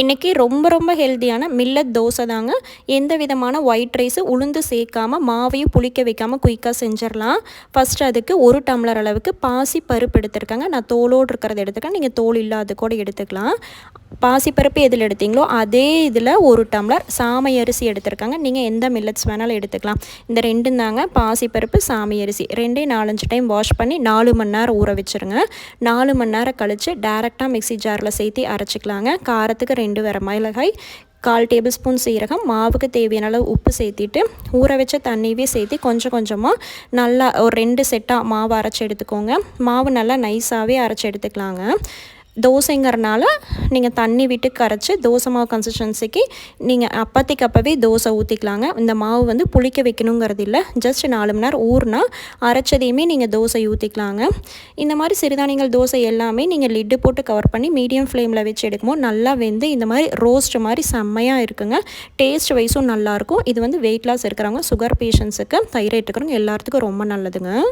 இன்றைக்கி ரொம்ப ரொம்ப ஹெல்த்தியான மில்லட் தோசை தாங்க. எந்த விதமான ஒயிட் ரைஸு உளுந்து சேர்க்காமல் மாவையும் புளிக்க வைக்காமல் குயிக்காக செஞ்சிடலாம். ஃபஸ்ட்டு அதுக்கு 1 டம்ளர் அளவுக்கு பாசி பருப்பு எடுத்துருக்கேங்க. நான் தோலோடு இருக்கிறத எடுத்துக்கேன், நீங்கள் தோல் இல்லாத கூட எடுத்துக்கலாம். பாசிப்பருப்பு எதில் எடுத்தீங்களோ அதே இதில் 1 டம்ளர் சாமை அரிசி எடுத்துருக்காங்க. நீங்கள் எந்த மில்லட்ஸ் வேணாலும் எடுத்துக்கலாம். இந்த ரெண்டும் தாங்க, பாசிப்பருப்பு சாமை அரிசி ரெண்டையும் 4-5 டைம் வாஷ் பண்ணி 4 மணி நேரம் ஊற வச்சுருங்க. 4 மணி நேரம் கழித்து டேரெக்டாக மிக்ஸி ஜாரில் சேர்த்து அரைச்சிக்கலாங்க. காரத்துக்கு 2 வரமிளகாய், 1/4 டேபிள் ஸ்பூன் சீரகம், மாவுக்கு தேவையான அளவு உப்பு சேர்த்திட்டு ஊற வச்ச தண்ணியவே சேர்த்து கொஞ்சம் கொஞ்சமாக நல்லா ஒரு 2 செட்டாக மாவு அரைச்சி எடுத்துக்கோங்க. மாவு நல்லா நைஸாகவே அரைச்சி எடுத்துக்கலாங்க. தோசைங்கிறனால நீங்கள் தண்ணி விட்டு கரைச்சி தோசை மாவு கன்சிஸ்டன்சிக்கு நீங்கள் அப்போதைக்கு அப்போவே தோசை ஊற்றிக்கலாங்க. இந்த மாவு வந்து புளிக்க வைக்கணுங்கிறது இல்லை, ஜஸ்ட் 4 மணி நேரம் ஊறினா அரைச்சதையுமே நீங்கள் தோசை ஊற்றிக்கலாங்க. இந்த மாதிரி சிறுதானியங்கள் தோசை எல்லாமே நீங்கள் லிட்டு போட்டு கவர் பண்ணி மீடியம் ஃப்ளேமில் வச்சு எடுக்கும்போது நல்லா வெந்து இந்த மாதிரி ரோஸ்ட் மாதிரி செம்மையாக இருக்குங்க. டேஸ்ட் வைஸும் நல்லாயிருக்கும். இது வந்து வெயிட் லாஸ் இருக்கிறவங்க, சுகர் பேஷண்ட்ஸுக்கு, தைராய்டு இருக்கிறவங்க எல்லாத்துக்கும் ரொம்ப நல்லதுங்க.